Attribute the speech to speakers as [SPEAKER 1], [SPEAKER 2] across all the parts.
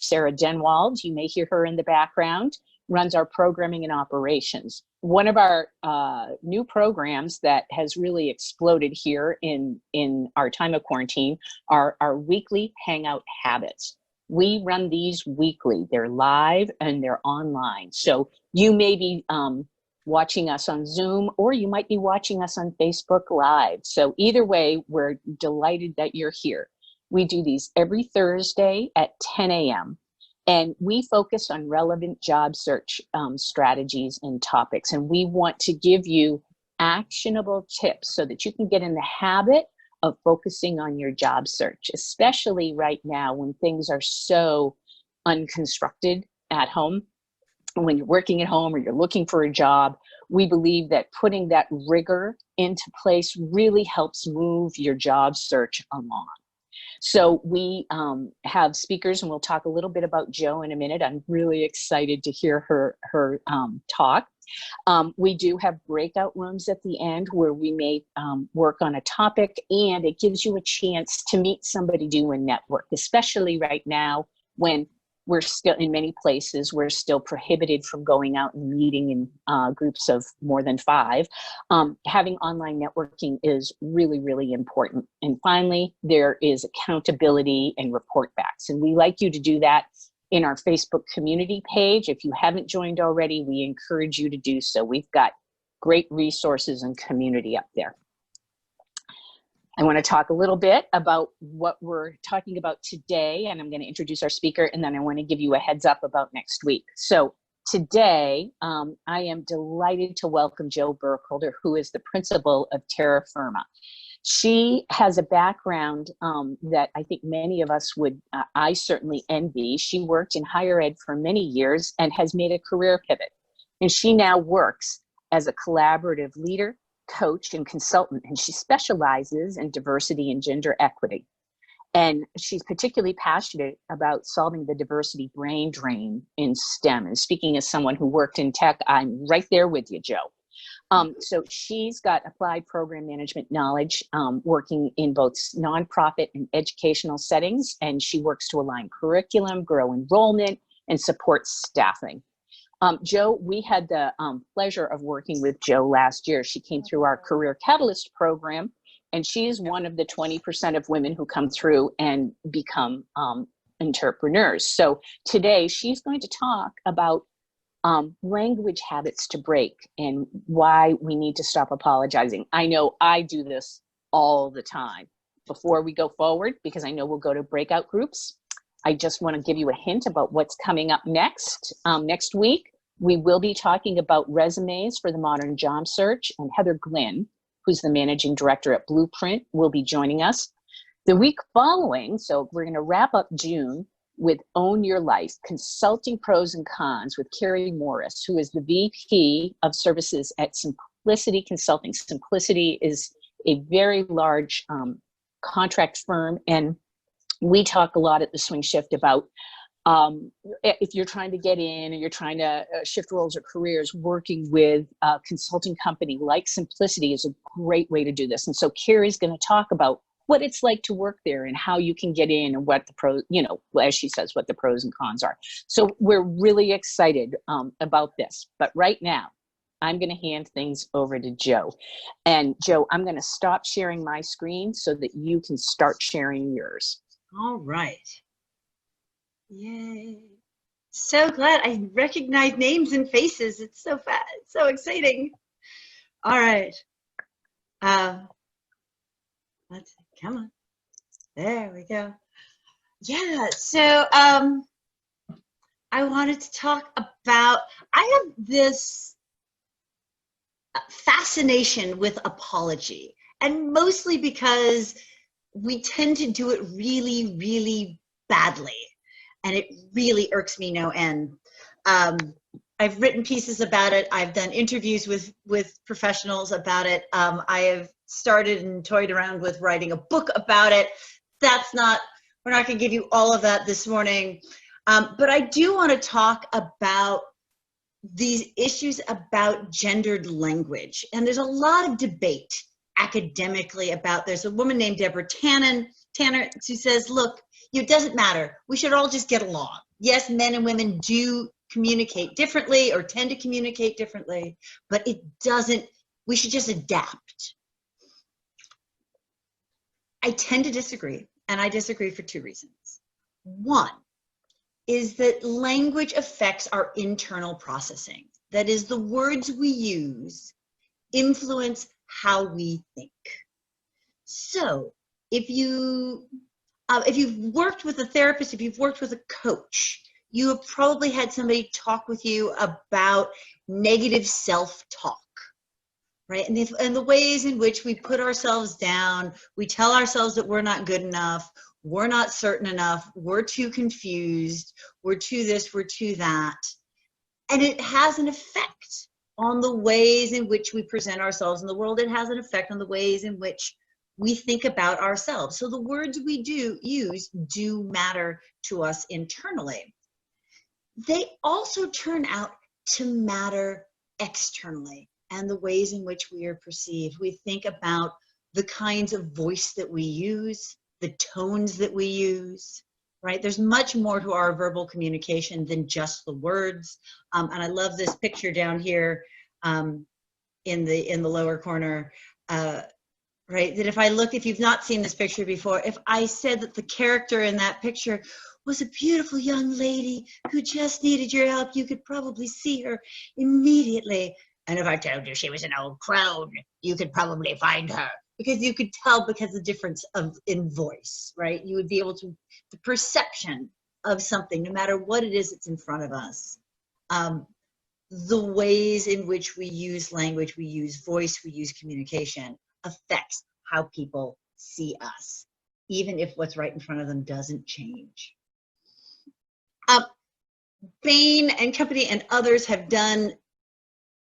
[SPEAKER 1] Sarah Denwald, you may hear her in the background, runs our programming and operations. One of our new programs that has really exploded here in our time of quarantine are our weekly hangout habits. We run these weekly. They're live and they're online. So you may be watching us on Zoom, or you might be watching us on Facebook Live. So either way, we're delighted that you're here. We do these every Thursday at 10 a.m. And we focus on relevant job search strategies and topics. And we want to give you actionable tips so that you can get in the habit of focusing on your job search, especially right now when things are so unconstructed at home. When you're working at home or you're looking for a job, we believe that putting that rigor into place really helps move your job search along. So we have speakers, and we'll talk a little bit about Jo in a minute. I'm really excited to hear her talk. We do have breakout rooms at the end where we may work on a topic, and it gives you a chance to meet somebody new and network, especially right now when we're still, in many places, we're still prohibited from going out and meeting in groups of more than 5. Having online networking is really, really important. And finally, there is accountability and report backs. And we like you to do that in our Facebook community page. If you haven't joined already, we encourage you to do so. We've got great resources and community up there. I want to talk a little bit about what we're talking about today, and I'm going to introduce our speaker, and then I want to give you a heads up about next week. So today, I am delighted to welcome Jo Burkholder, who is the principal of Terra Firma. She has a background that I think many of us would, I certainly envy. She worked in higher ed for many years and has made a career pivot. And she now works as a collaborative leader, coach, and consultant, and she specializes in diversity and gender equity. And she's particularly passionate about solving the diversity brain drain in STEM. And speaking as someone who worked in tech, I'm right there with you, Jo. So she's got applied program management knowledge, working in both nonprofit and educational settings, and she works to align curriculum, grow enrollment, and support staffing. Jo, we had the pleasure of working with Jo last year. She came through our Career Catalyst program, and she is one of the 20% of women who come through and become entrepreneurs. So today she's going to talk about language habits to break and why we need to stop apologizing. I know I do this all the time. Before we go forward, because I know we'll go to breakout groups, I just want to give you a hint about what's coming up next. Next week, we will be talking about resumes for the modern job search, and Heather Glynn, who's the managing director at Blueprint, will be joining us. The week following, so we're going to wrap up June with Own Your Life, Consulting Pros and Cons with Carrie Morris, who is the VP of Services at Simplicity Consulting. Simplicity is a very large contract firm, and we talk a lot at the Swing Shift about if you're trying to get in and you're trying to shift roles or careers, working with a consulting company like Simplicity is a great way to do this. And so Carrie's going to talk about what it's like to work there and how you can get in and what the pros, you know, as she says, what the pros and cons are. So we're really excited about this. But right now, I'm going to hand things over to Jo. And Jo, I'm going to stop sharing my screen so that you can start sharing yours.
[SPEAKER 2] All right. Yay. So glad I recognize names and faces. It's so fast. It's so exciting. All right. Let's see. Come on. There we go. Yeah. So I wanted to talk about, I have this fascination with apology, and mostly because we tend to do it really, really badly, and it really irks me no end. I've written pieces about it. I've done interviews with professionals about it. I have started and toyed around with writing a book about it. We're not going to give you all of that this morning. But I do want to talk about these issues about gendered language. And there's a lot of debate academically about, there's a woman named Deborah Tanner who says, look, It doesn't matter. We should all just get along. Yes, men and women do communicate differently or tend to communicate differently, but it doesn't, we should just adapt. I tend to disagree, and I disagree for two reasons. One is that language affects our internal processing. That is, the words we use influence how we think. So if you've worked with a therapist, if you've worked with a coach, you have probably had somebody talk with you about negative self-talk, right? And the ways in which we put ourselves down, we tell ourselves that we're not good enough, we're not certain enough, we're too confused, we're too this, we're too that. And it has an effect on the ways in which we present ourselves in the world. It has an effect on the ways in which we think about ourselves. So the words we do use do matter to us internally. They also turn out to matter externally and the ways in which we are perceived. We think about the kinds of voice that we use, the tones that we use, right? There's much more to our verbal communication than just the words. And I love this picture down here in the lower corner, right? That if you've not seen this picture before, if I said that the character in that picture was a beautiful young lady who just needed your help, you could probably see her immediately. And if I told you she was an old crone, you could probably find her, because you could tell because the difference in voice, right? You would be able to, the perception of something, no matter what it is that's in front of us. The ways in which we use language, we use voice, we use communication affects how people see us, even if what's right in front of them doesn't change. Bain and company and others have done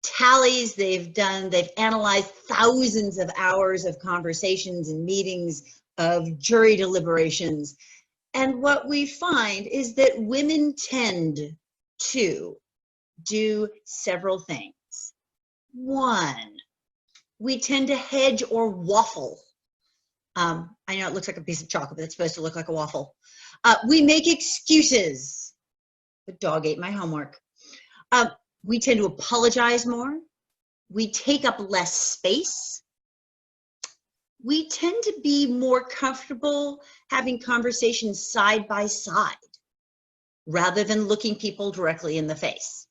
[SPEAKER 2] tallies, they've analyzed thousands of hours of conversations and meetings, of jury deliberations. And what we find is that women tend to do several things. One, we tend to hedge or waffle. I know it looks like a piece of chocolate, but it's supposed to look like a waffle. We make excuses. The dog ate my homework. We tend to apologize more. We take up less space. We tend to be more comfortable having conversations side by side rather than looking people directly in the face.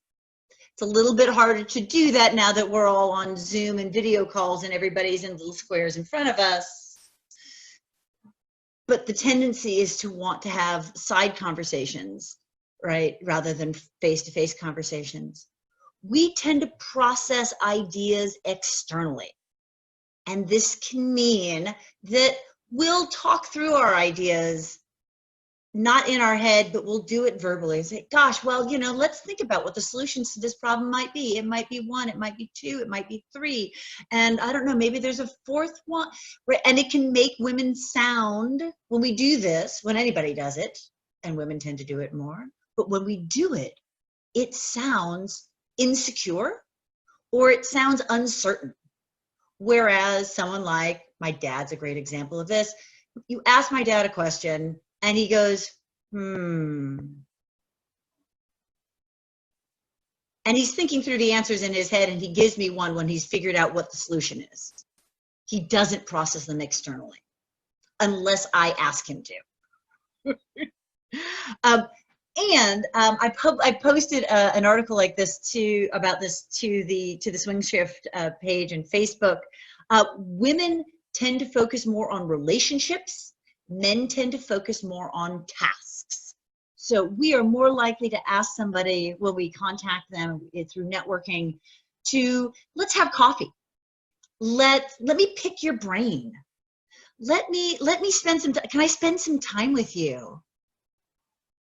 [SPEAKER 2] It's a little bit harder to do that now that we're all on Zoom and video calls and everybody's in little squares in front of us. But the tendency is to want to have side conversations, right, rather than face-to-face conversations. We tend to process ideas externally. And this can mean that we'll talk through our ideas, not in our head, but we'll do it verbally and say, gosh, well, you know, let's think about what the solutions to this problem might be. It might be 1, it might be 2, it might be 3. And I don't know, maybe there's a 4th one. And it can make women sound, when we do this, when anybody does it, and women tend to do it more, but when we do it, it sounds insecure or it sounds uncertain. Whereas someone like my dad's a great example of this. You ask my dad a question and he goes, And he's thinking through the answers in his head and he gives me one when he's figured out what the solution is. He doesn't process them externally unless I ask him to. I posted an article like this about this to the Swing Shift page and Facebook. Women tend to focus more on relationships. Men tend to focus more on tasks. So we are more likely to ask somebody when we contact them through networking to, let's have coffee. Let me pick your brain. Let me spend some time. Can I spend some time with you?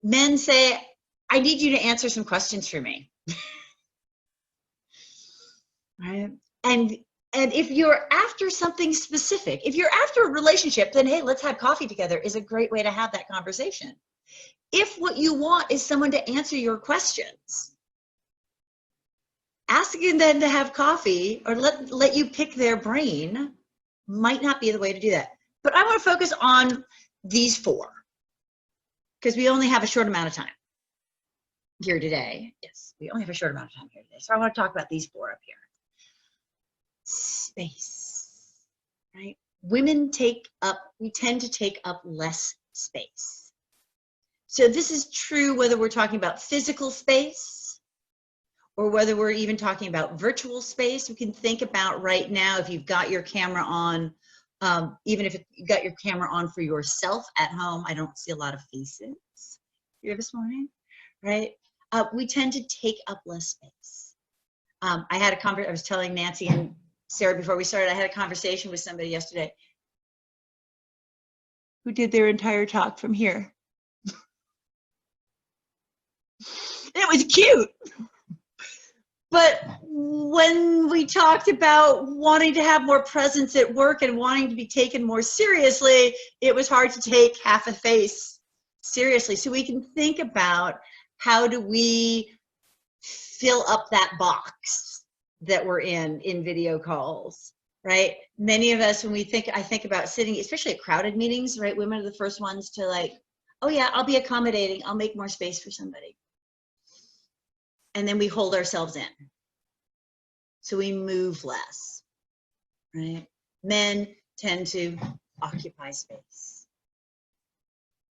[SPEAKER 2] Men say, I need you to answer some questions for me. Right? And if you're after something specific, if you're after a relationship, then hey, let's have coffee together is a great way to have that conversation. If what you want is someone to answer your questions, asking them to have coffee or let you pick their brain might not be the way to do that. But I want to focus on these 4. because we only have a short amount of time here today. Yes, we only have a short amount of time here today. So I want to talk about these 4 up here. Space, right? Women we tend to take up less space. So this is true whether we're talking about physical space or whether we're even talking about virtual space. We can think about right now, if you've got your camera on, even if you got your camera on for yourself at home, I don't see a lot of faces here this morning, right? We tend to take up less space. I was telling Nancy and Sarah before we started, I had a conversation with somebody yesterday who did their entire talk from here. It was cute. But when we talked about wanting to have more presence at work and wanting to be taken more seriously, it was hard to take half a face seriously. So we can think about how do we fill up that box that we're in video calls, right? Many of us, when I think about sitting, especially at crowded meetings, right? Women are the first ones to like, oh yeah, I'll be accommodating. I'll make more space for somebody. And then we hold ourselves in. So we move less, right? Men tend to occupy space.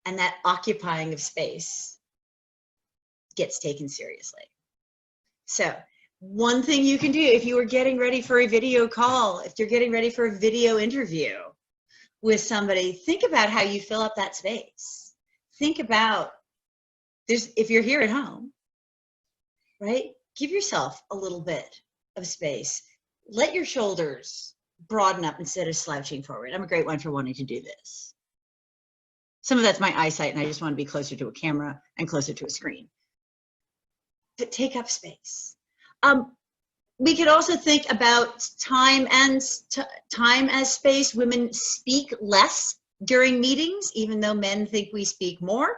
[SPEAKER 2] And that occupying of space gets taken seriously. So one thing you can do if you are getting ready for a video call, if you're getting ready for a video interview with somebody, think about how you fill up that space. Think about, if you're here at home, right? Give yourself a little bit of space. Let your shoulders broaden up instead of slouching forward. I'm a great one for wanting to do this. Some of that's my eyesight, and I just want to be closer to a camera and closer to a screen. But take up space. We could also think about time as space. Women speak less during meetings, even though men think we speak more.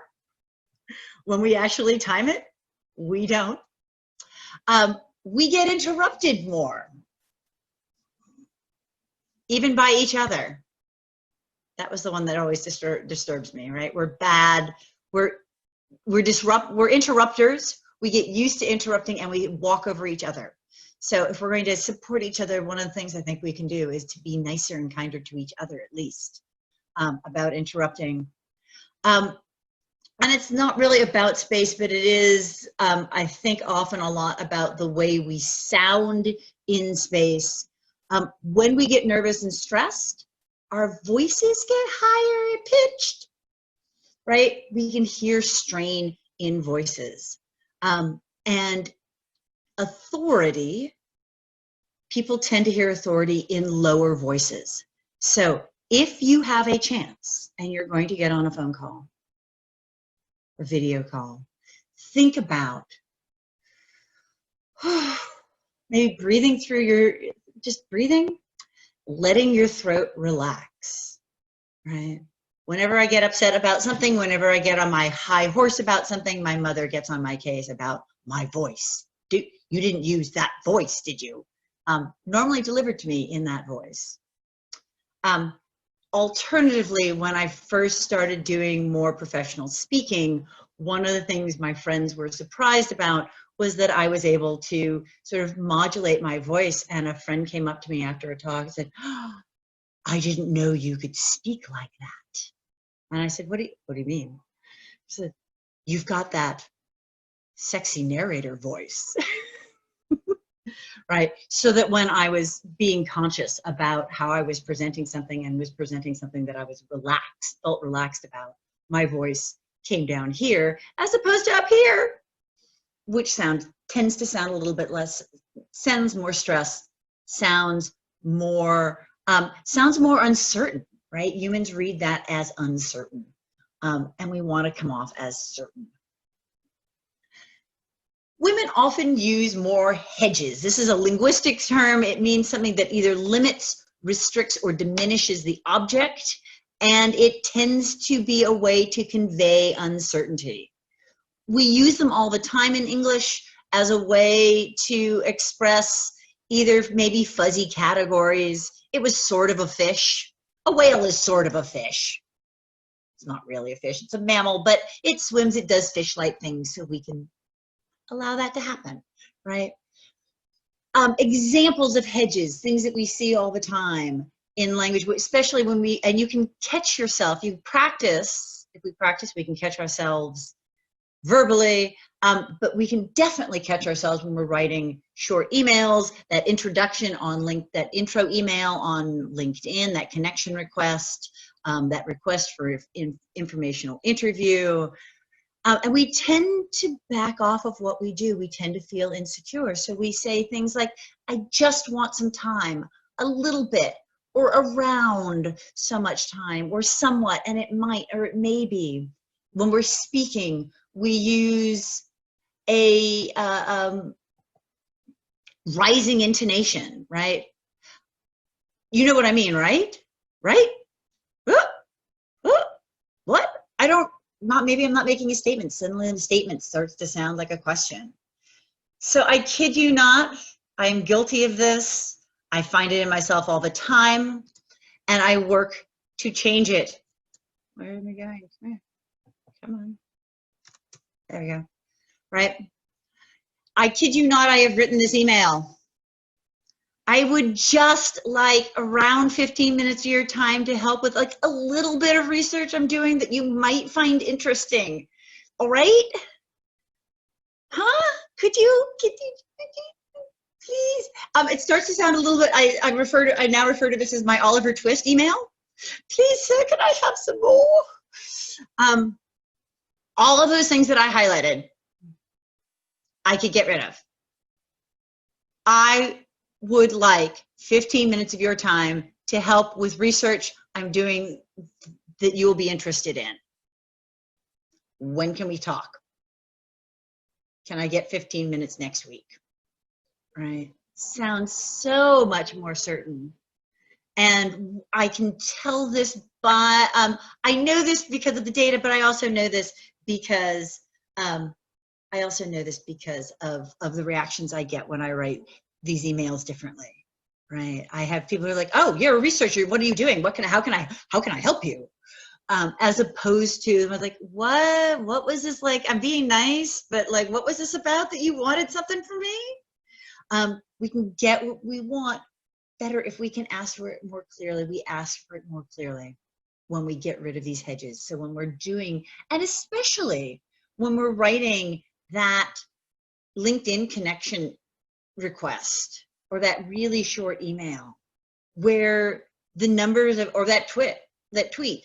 [SPEAKER 2] When we actually time it, we don't. We get interrupted more, even by each other. That was the one that always disturbs me, right? We're bad. We're interrupters. We get used to interrupting and we walk over each other. So if we're going to support each other, one of the things I think we can do is to be nicer and kinder to each other, at least, about interrupting. And it's not really about space, but it is, I think, often a lot about the way we sound in space. When we get nervous and stressed, our voices get higher pitched, right? We can hear strain in voices. And authority, people tend to hear authority in lower voices. So if you have a chance and you're going to get on a phone call or video call, think about maybe breathing through just breathing, letting your throat relax, right? Whenever I get upset about something, whenever I get on my high horse about something, my mother gets on my case about my voice. You didn't use that voice, did you? Normally delivered to me in that voice. Alternatively, when I first started doing more professional speaking, one of the things my friends were surprised about was that I was able to sort of modulate my voice. And a friend came up to me after a talk and said, oh, I didn't know you could speak like that. And I said, what do you mean? She said, you've got that sexy narrator voice. Right? So that when I was being conscious about how I was presenting something and was presenting something that I was felt relaxed about, my voice came down here as opposed to up here, which tends to sound a little bit less, sounds more stressed, sounds more uncertain, right? Humans read that as uncertain, and we want to come off as certain. Women often use more hedges. This is a linguistic term. It means something that either limits, restricts, or diminishes the object, and it tends to be a way to convey uncertainty. We use them all the time in English as a way to express either maybe fuzzy categories. It was sort of a fish. A whale is sort of a fish. It's not really a fish, it's a mammal, but it swims, it does fish-like things, so we can allow that to happen, right? Examples of hedges, things that we see all the time in language, especially when and you can catch yourself, you practice, if we practice, we can catch ourselves verbally, but we can definitely catch ourselves when we're writing short emails, that introduction on that intro email on LinkedIn, that connection request, that request for informational interview. And we tend to back off of what we do. We tend to feel insecure. So we say things like, I just want some time, a little bit, or around so much time, or somewhat, and it might, or it may be. When we're speaking, we use a rising intonation, right? You know what I mean, right? Right? What? I don't, maybe I'm not making a statement. Suddenly the statement starts to sound like a question. So I kid you not, I am guilty of this. I find it in myself all the time, and I work to change it. Where am I going? Come on. There we go. Right? I kid you not, I have written this email. I would just like around 15 minutes of your time to help with like a little bit of research I'm doing that you might find interesting. All right? Huh? Could you please? It starts to sound a little bit, I now refer to this as my Oliver Twist email. Please, sir, can I have some more? All of those things that I highlighted, I could get rid of. I would like 15 minutes of your time to help with research I'm doing that you will be interested in. When can we talk? Can I get 15 minutes next week? Right? Sounds so much more certain. And I can tell this by, I know this because of the data, but I also know this because of the reactions I get when I write these emails differently, right? I have people who are like, oh, you're a researcher, what are you doing? How can I help you? As opposed to, I was like, what was this like? I'm being nice, but like, what was this about that you wanted something from me? We can get what we want better if we can ask for it more clearly. We ask for it more clearly when we get rid of these hedges. So when we're doing, and especially when we're writing that LinkedIn connection request or that really short email where the numbers of, or that tweet,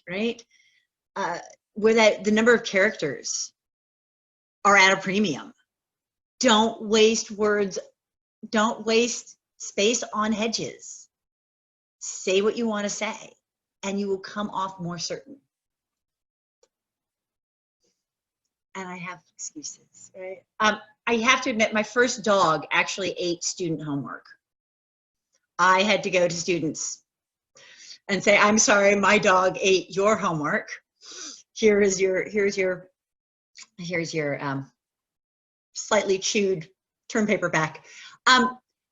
[SPEAKER 2] right? Where the number of characters are at a premium. Don't waste words, don't waste space on hedges. Say what you want to say and you will come off more certain. And I have excuses, right? I have to admit, my first dog actually ate student homework. I had to go to students and say, I'm sorry, my dog ate your homework. Here's your slightly chewed term paper back.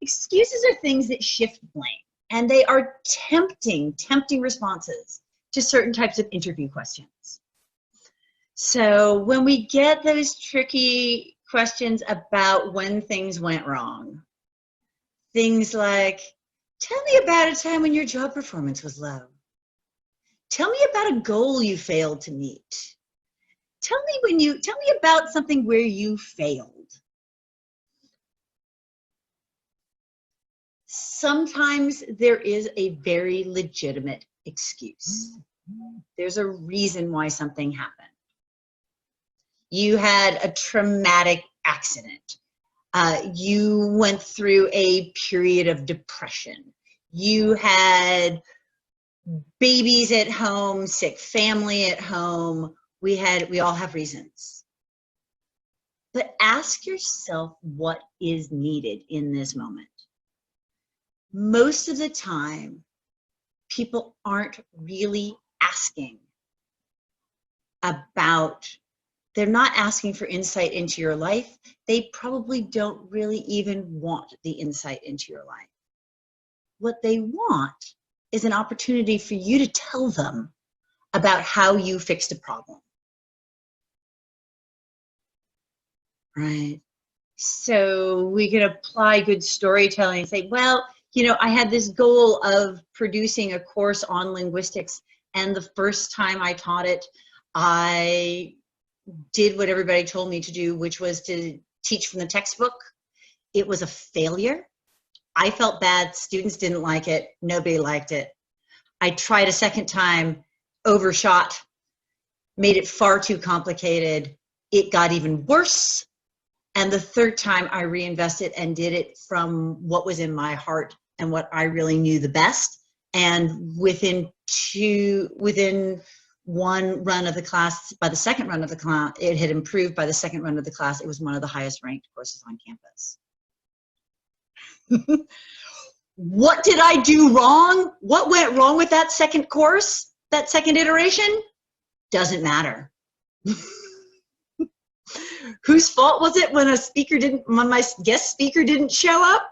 [SPEAKER 2] Excuses are things that shift blame, and they are tempting responses to certain types of interview questions. So when we get those tricky questions about when things went wrong, things like, tell me about a time when your job performance was low. Tell me about a goal you failed to meet. Tell me about something where you failed. Sometimes there is a very legitimate excuse. There's a reason why something happened. You had a traumatic accident. You went through a period of depression. You had babies at home, sick family at home. We all have reasons. But ask yourself what is needed in this moment. Most of the time, people aren't really asking about, they're not asking for insight into your life. They probably don't really even want the insight into your life. What they want is an opportunity for you to tell them about how you fixed a problem. Right. So we can apply good storytelling and say, well, you know, I had this goal of producing a course on linguistics, and the first time I taught it, I did what everybody told me to do, which was to teach from the textbook. It was a failure. I felt bad. Students didn't like it. Nobody liked it. I tried a second time, overshot, made it far too complicated. It got even worse. And the third time I reinvested and did it from what was in my heart and what I really knew the best. And within one run of the class, by the second run of the class, it had improved. By the second run of the class, it was one of the highest ranked courses on campus. What did I do wrong? What went wrong with that second course, that second iteration? Doesn't matter. Whose fault was it when my guest speaker didn't show up?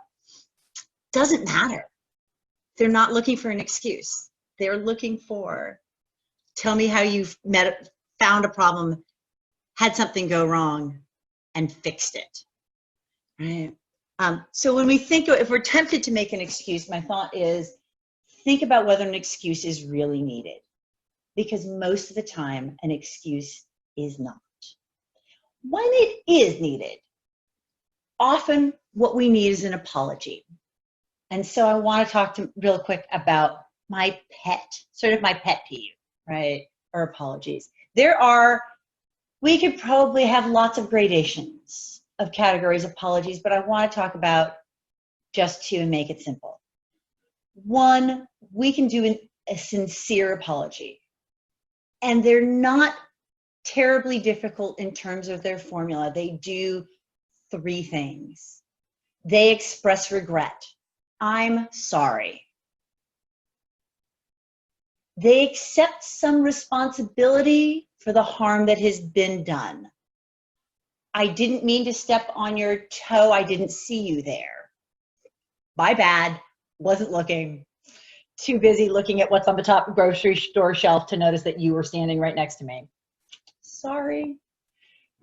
[SPEAKER 2] Doesn't matter. They're not looking for an excuse. They're looking for, tell me how you found a problem, had something go wrong, and fixed it. Right? So when we think, if we're tempted to make an excuse, my thought is, think about whether an excuse is really needed. Because most of the time, an excuse is not. When it is needed, often what we need is an apology. And so I want to talk real quick about my pet peeve, right? Or apologies. We could probably have lots of gradations of categories of apologies, but I want to talk about just two and make it simple. One, we can do a sincere apology. And they're not terribly difficult in terms of their formula. They do three things. They express regret. I'm sorry. They accept some responsibility for the harm that has been done. I didn't mean to step on your toe. I didn't see you there. My bad. Wasn't looking. Too busy looking at what's on the top grocery store shelf to notice that you were standing right next to me. Sorry,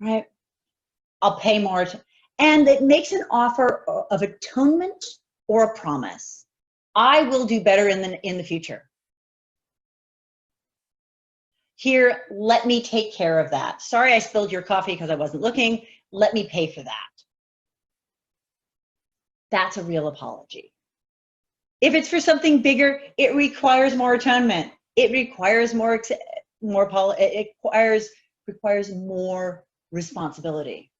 [SPEAKER 2] right? I'll pay more. And it makes an offer of atonement or a promise. I will do better in the future. Here, let me take care of that. Sorry I spilled your coffee because I wasn't looking. Let me pay for that. That's a real apology. If it's for something bigger, it requires more atonement. It requires requires more responsibility.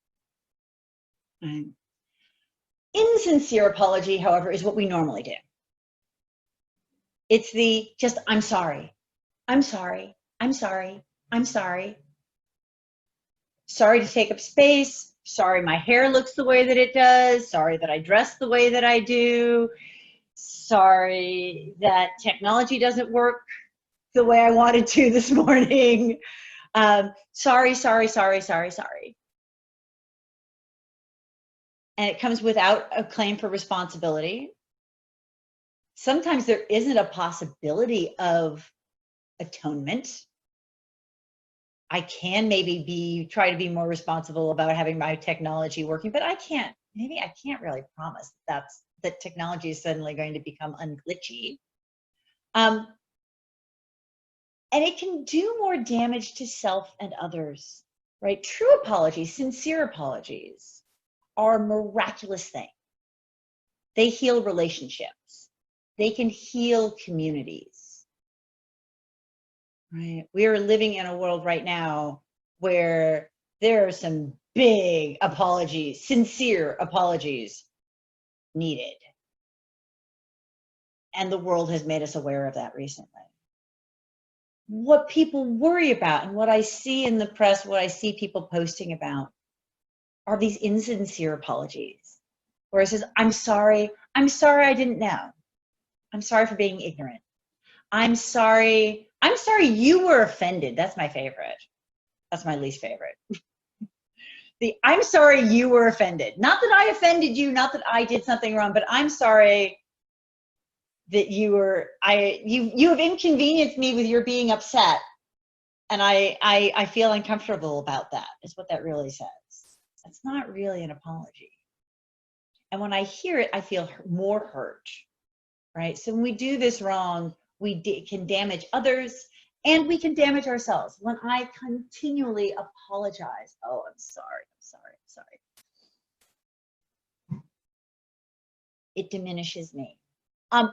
[SPEAKER 2] Right. Insincere apology, however, is what we normally do. It's the just, I'm sorry, I'm sorry, I'm sorry, I'm sorry. Sorry to take up space. Sorry my hair looks the way that it does. Sorry that I dress the way that I do. Sorry that technology doesn't work the way I wanted to this morning. Sorry, sorry, sorry, sorry, sorry. And it comes without a claim for responsibility. Sometimes there isn't a possibility of atonement. I can maybe try to be more responsible about having my technology working, but I can't really promise that technology is suddenly going to become unglitchy. And it can do more damage to self and others, right? True apologies, sincere apologies are a miraculous thing. They heal relationships. They can heal communities, right? We are living in a world right now where there are some big apologies, sincere apologies needed. And the world has made us aware of that recently. What people worry about and what I see in the press, what I see people posting about are these insincere apologies, where it says, I'm sorry I didn't know. I'm sorry for being ignorant. I'm sorry you were offended. That's my favorite. That's my least favorite. I'm sorry you were offended. Not that I offended you, not that I did something wrong, but I'm sorry that you have inconvenienced me with your being upset. And I feel uncomfortable about that, is what that really says. It's not really an apology. And when I hear it, I feel more hurt, right? So when we do this wrong, we can damage others and we can damage ourselves. When I continually apologize, oh, I'm sorry, I'm sorry, I'm sorry. It diminishes me.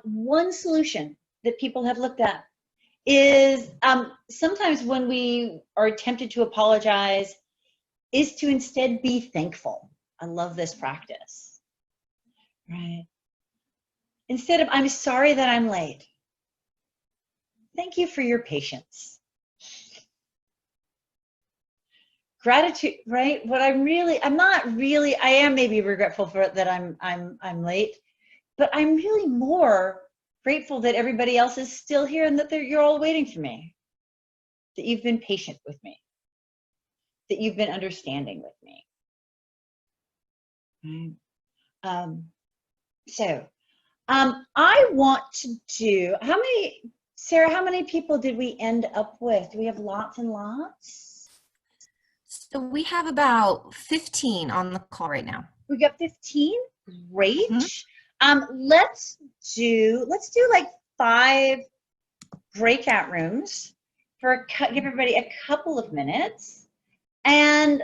[SPEAKER 2] One solution that people have looked at is sometimes when we are tempted to apologize is to instead be thankful. I love this practice, right? Instead of, I'm sorry that I'm late. Thank you for your patience. Gratitude, right? What I am maybe regretful for that I'm late, but I'm really more grateful that everybody else is still here and that you're all waiting for me. That you've been patient with me. That you've been understanding with me. I want to do, Sarah, how many people did we end up with? Do we have lots and lots?
[SPEAKER 3] So we have about 15 on the call right now.
[SPEAKER 2] We got 15? Great. Let's do like 5 breakout rooms give everybody a couple of minutes. And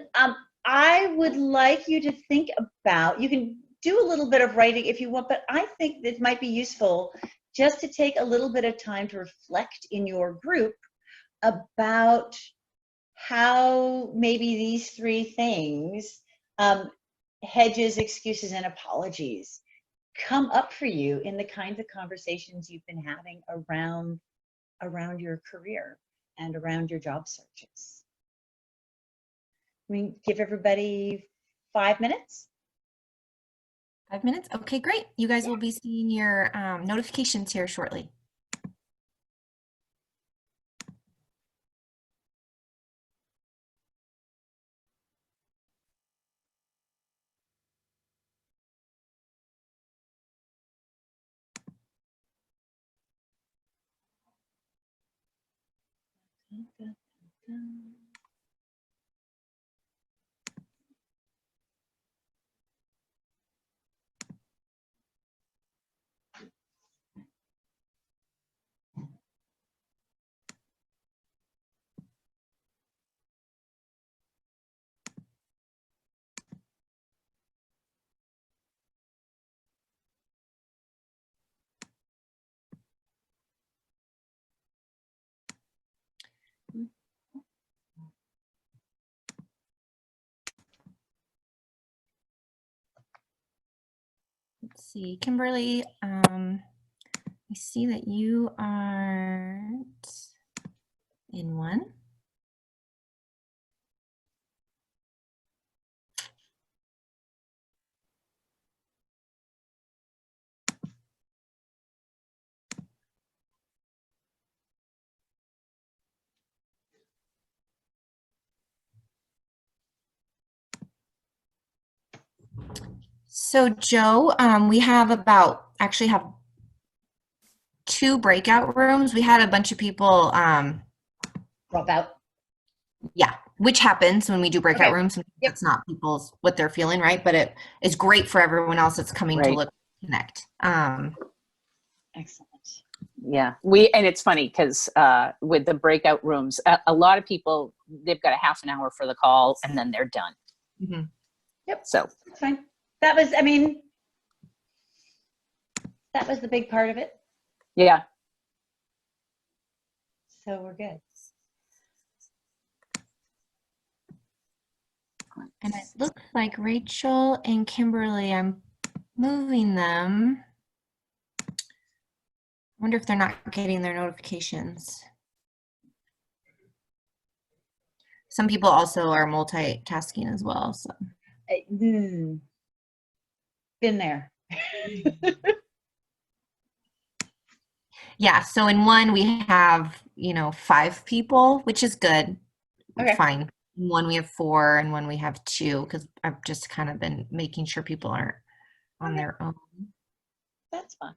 [SPEAKER 2] I would like you to think about, you can do a little bit of writing if you want, but I think it might be useful just to take a little bit of time to reflect in your group about how maybe these 3 things, hedges, excuses, and apologies, come up for you in the kinds of conversations you've been having around your career and around your job searches. We give everybody 5 minutes.
[SPEAKER 3] 5 minutes? Okay, great. You guys will be seeing your notifications here shortly. Let's see, Kimberly, I see that you aren't in one. So Joe, we have actually have 2 breakout rooms. We had a bunch of people
[SPEAKER 2] Drop out.
[SPEAKER 3] Yeah, which happens when we do breakout rooms. It's not people's what they're feeling, right? But it is great for everyone else that's coming to look connect.
[SPEAKER 2] Excellent.
[SPEAKER 1] Yeah, and it's funny because with the breakout rooms, a lot of people, they've got a half an hour for the call and then they're done.
[SPEAKER 3] Mm-hmm.
[SPEAKER 2] Yep.
[SPEAKER 1] So
[SPEAKER 2] that's fine. That was, I mean, that was the big part of it.
[SPEAKER 1] Yeah.
[SPEAKER 2] So we're good.
[SPEAKER 3] And it looks like Rachel and Kimberly, I'm moving them. I wonder if they're not getting their notifications. Some people also are multitasking as well. So.
[SPEAKER 2] Been there.
[SPEAKER 3] Yeah, so in one we have, 5 people, which is good. Okay. Fine. In one we have 4 and one we have 2 because I've just kind of been making sure people aren't on their own.
[SPEAKER 2] That's fine.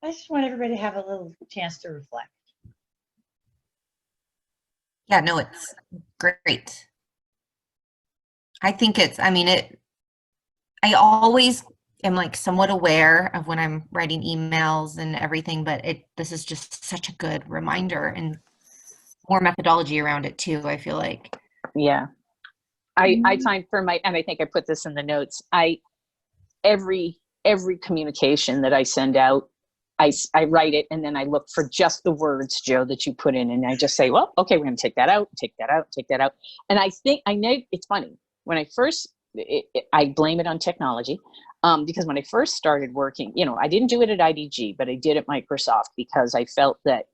[SPEAKER 2] I just want everybody to have a little chance to reflect.
[SPEAKER 3] Yeah, no, it's great. I think I always am like somewhat aware of when I'm writing emails and everything, but this is just such a good reminder and more methodology around it too, I feel like.
[SPEAKER 1] Yeah. I find and I think I put this in the notes, every communication that I send out, I write it, and then I look for just the words, Joe, that you put in, and I just say, well, okay, we're going to take that out, take that out, take that out. And I know it's funny. When I first, I blame it on technology, because when I first started working, I didn't do it at IDG, but I did at Microsoft because I felt that,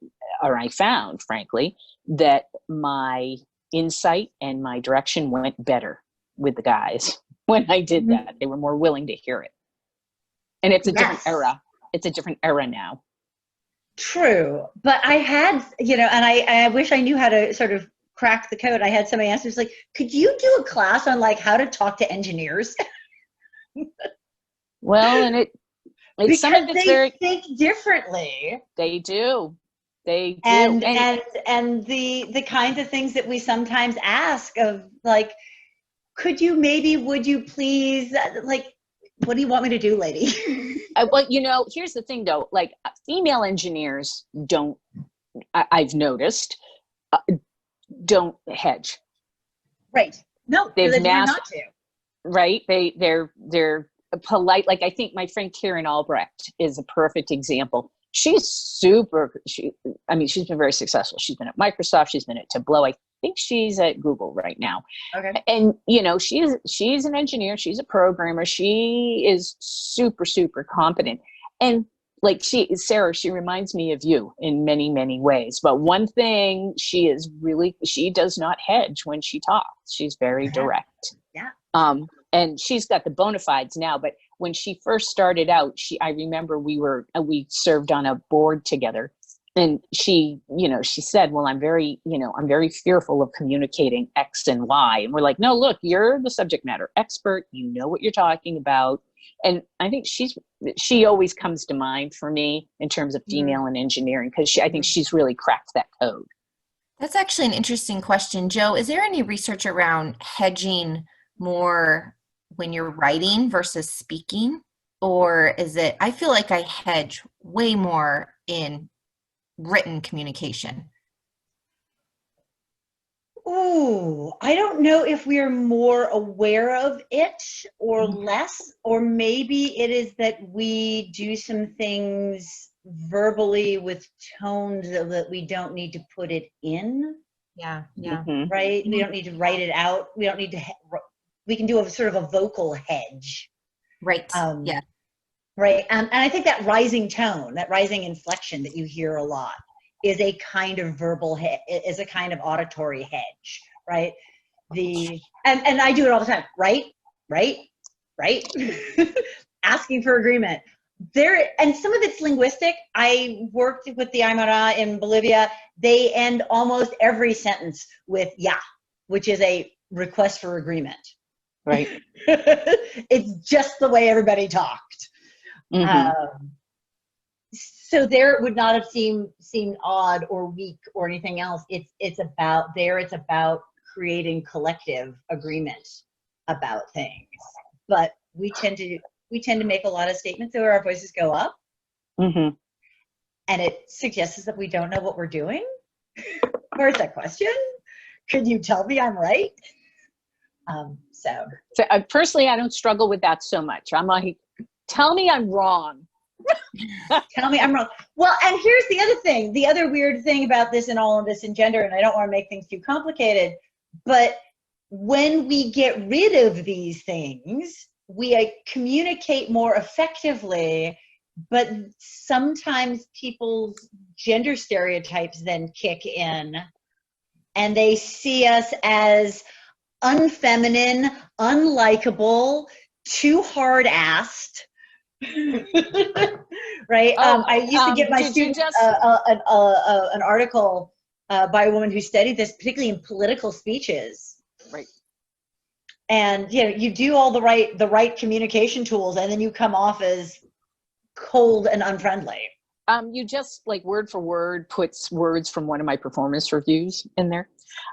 [SPEAKER 1] or I found, frankly, that my insight and my direction went better with the guys when I did that. They were more willing to hear it. And it's a different era. It's a different era now.
[SPEAKER 2] True. But I had, and I wish I knew how to sort of crack the code. I had somebody ask me, like, could you do a class on like how to talk to engineers?
[SPEAKER 1] Well, and it's some of it's very
[SPEAKER 2] think differently.
[SPEAKER 1] They do. They do.
[SPEAKER 2] And the kinds of things that we sometimes ask of, like, would you please, like, what do you want me to do, lady?
[SPEAKER 1] Well, here's the thing though, like female engineers I've noticed, don't hedge.
[SPEAKER 2] Right. No, they've not to.
[SPEAKER 1] Right. They're polite. Like I think my friend Karen Albrecht is a perfect example. She's been very successful. She's been at Microsoft. She's been at Tableau. I think she's at Google right now.
[SPEAKER 2] Okay.
[SPEAKER 1] And, she's an engineer. She's a programmer. She is super, super competent. And like Sarah, she reminds me of you in many, many ways. But one thing, she does not hedge when she talks. She's very direct.
[SPEAKER 2] Yeah.
[SPEAKER 1] And she's got the bona fides now, but when she first started out, I remember we served on a board together, and she said, well, I'm very fearful of communicating X and Y. And we're like, no, look, you're the subject matter expert. You know what you're talking about. And I think she always comes to mind for me in terms of female in engineering, because I think she's really cracked that code.
[SPEAKER 3] That's actually an interesting question. Joe, is there any research around hedging more when you're writing versus speaking? Or is it, I feel like I hedge way more in written communication.
[SPEAKER 2] Ooh, I don't know if we're more aware of it or less, or maybe it is that we do some things verbally with tones that we don't need to put it in.
[SPEAKER 3] Yeah.
[SPEAKER 2] Right? We don't need to write it out. We don't need to, we can do a sort of a vocal hedge.
[SPEAKER 3] Right. Yeah.
[SPEAKER 2] Right. And I think that rising tone, that rising inflection that you hear a lot is a kind of is a kind of auditory hedge, right? And I do it all the time. Right. Asking for agreement. And some of it's linguistic. I worked with the Aymara in Bolivia. They end almost every sentence with "ya," which is a request for agreement.
[SPEAKER 1] Right.
[SPEAKER 2] It's just the way everybody talked. So there it would not have seemed odd or weak or anything else. It's about creating collective agreement about things. But we tend to make a lot of statements where our voices go up, and it suggests that we don't know what we're doing. Where's that question? Could you tell me I'm right? So
[SPEAKER 1] personally, I don't struggle with that so much. I'm like, tell me I'm wrong.
[SPEAKER 2] Tell me I'm wrong. Well, and here's the other thing. The other weird thing about this and all of this in gender, and I don't want to make things too complicated, but when we get rid of these things, we communicate more effectively, but sometimes people's gender stereotypes then kick in, and they see us as unfeminine, unlikable, too hard-assed. Right. I used to give my students an article by a woman who studied this, particularly in political speeches.
[SPEAKER 1] Right.
[SPEAKER 2] And you do all the right communication tools, and then you come off as cold and unfriendly.
[SPEAKER 1] You just like word for word puts words from one of my performance reviews in there.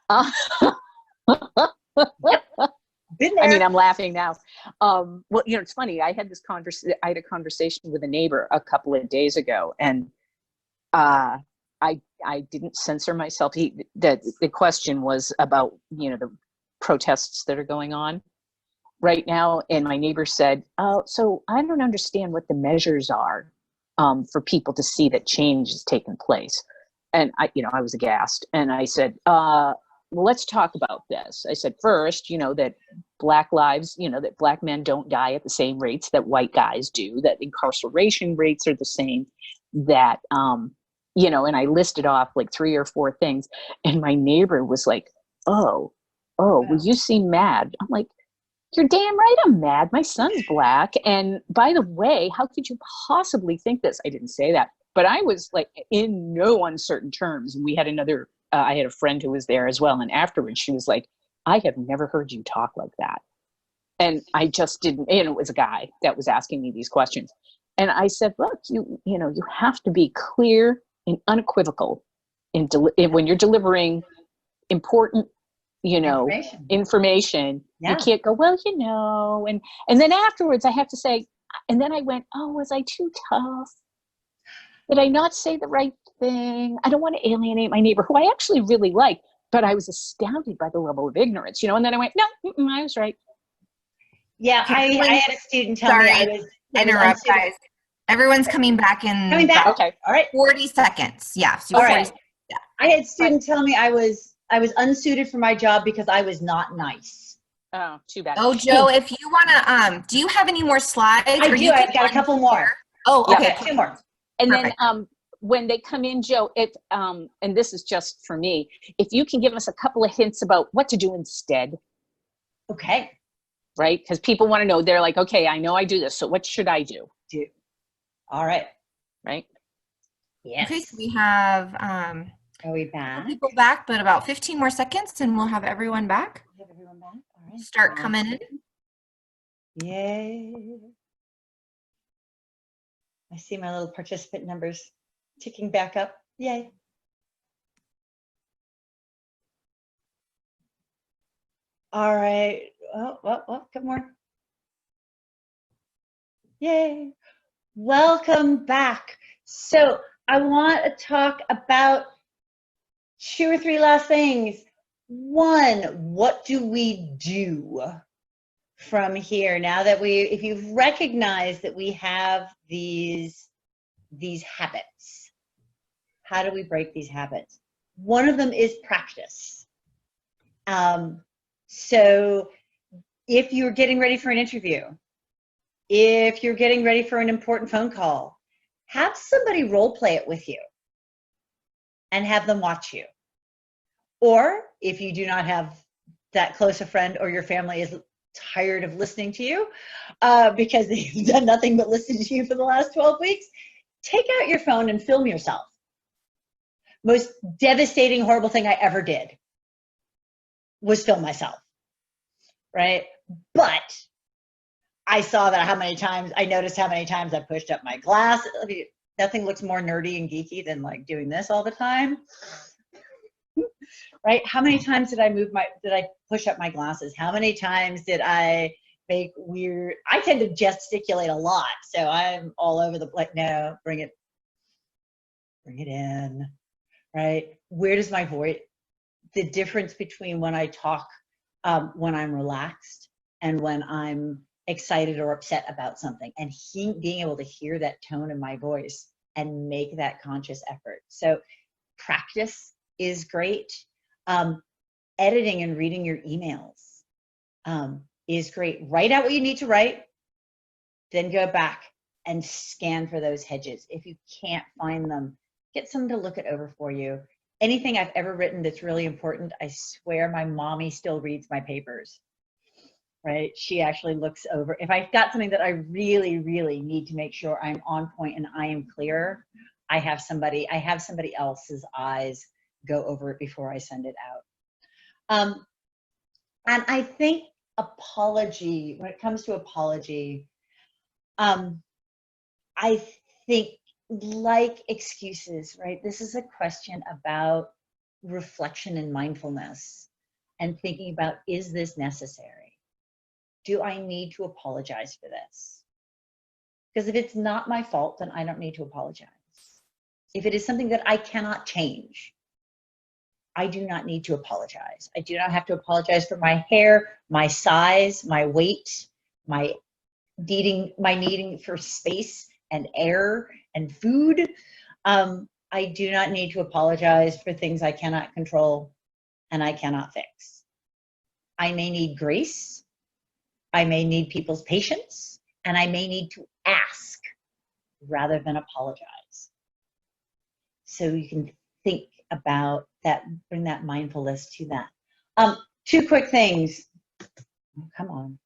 [SPEAKER 1] Uh,
[SPEAKER 2] Yep. Been there.
[SPEAKER 1] I mean, I'm laughing now. Well, you know, it's funny. I had a conversation with a neighbor a couple of days ago, and I didn't censor myself. The question was about, you know, the protests that are going on right now, and my neighbor said, "Oh, so I don't understand what the measures are for people to see that change is taking place." And I was aghast, and I said, well, let's talk about this. I said, first, you know, that Black lives, you know, that Black men don't die at the same rates that white guys do, that incarceration rates are the same, that, you know, and I listed off like 3 or 4 things. And my neighbor was like, oh, well, you seem mad. I'm like, you're damn right I'm mad. My son's Black. And by the way, how could you possibly think this? I didn't say that. But I was like in no uncertain terms. And we had I had a friend who was there as well. And afterwards she was like, I have never heard you talk like that. And I just didn't, and it was a guy that was asking me these questions. And I said, look, you have to be clear and unequivocal when you're delivering important, you know, information.
[SPEAKER 2] Yeah.
[SPEAKER 1] You can't go, well, you know, and then afterwards I have to say, and then I went, oh, was I too tough? Did I not say the right thing? I don't want to alienate my neighbor, who I actually really like, but I was astounded by the level of ignorance, you know, and then I went, no, I was right.
[SPEAKER 2] Yeah, I had a student tell me I was
[SPEAKER 3] interrupt, guys. Everyone's coming back in.
[SPEAKER 2] Coming back. Okay. All right.
[SPEAKER 3] 40 seconds. Yeah. So
[SPEAKER 2] all right. Yeah. I had a student tell me I was unsuited for my job because I was not nice.
[SPEAKER 1] Oh, too bad.
[SPEAKER 3] Oh, Joe, if you want to, do you have any more slides?
[SPEAKER 2] I do. I've got a couple more.
[SPEAKER 3] Oh, okay.
[SPEAKER 2] 2 more.
[SPEAKER 1] And perfect. Then when they come in, Joe, and this is just for me, if you can give us a couple of hints about what to do instead.
[SPEAKER 2] Okay.
[SPEAKER 1] Right? Because people want to know. They're like, okay, I know I do this, so what should I do?
[SPEAKER 2] All right.
[SPEAKER 1] Right?
[SPEAKER 2] Yes.
[SPEAKER 3] Okay, so we have
[SPEAKER 2] are we back?
[SPEAKER 3] People back, but about 15 more seconds and we'll have everyone back.
[SPEAKER 2] All right.
[SPEAKER 3] Start coming in.
[SPEAKER 2] Yay. I see my little participant numbers ticking back up. Yay. All right. Oh, come more. Yay. Welcome back. So I want to talk about 2 or 3 last things. One, what do we do from here now that if you've recognized that we have these habits? How do we break these habits? One of them is practice. So if you're getting ready for an interview, if you're getting ready for an important phone call, have somebody role play it with you and have them watch you. Or if you do not have that close a friend, or your family is tired of listening to you because they've done nothing but listen to you for the last 12 weeks, take out your phone and film yourself. Most devastating, horrible thing I ever did was film myself, right? But I saw that I noticed how many times I pushed up my glass. I mean, nothing looks more nerdy and geeky than like doing this all the time. Right? How many times did I push up my glasses? How many times did I make weird, I tend to gesticulate a lot. So I'm all over the place. No, bring it in, right? Where does my voice, the difference between when I talk, when I'm relaxed and when I'm excited or upset about something, and being able to hear that tone in my voice and make that conscious effort. So practice is great. Editing and reading your emails is great. Write out what you need to write, then go back and scan for those hedges. If you can't find them, get someone to look it over for you. Anything I've ever written that's really important, I swear my mommy still reads my papers, right? She actually looks over. If I've got something that I really, really need to make sure I'm on point and I am clear, I have somebody else's eyes go over it before I send it out. And I think when it comes to apology, I think like excuses, right? This is a question about reflection and mindfulness and thinking about, is this necessary? Do I need to apologize for this? Because if it's not my fault, then I don't need to apologize. If it is something that I cannot change, I do not need to apologize. I do not have to apologize for my hair, my size, my weight, my needing for space and air and food. I do not need to apologize for things I cannot control and I cannot fix. I may need grace. I may need people's patience, and I may need to ask rather than apologize. So you can think about that, bring that mindfulness to that. 2 quick things. Oh, come on.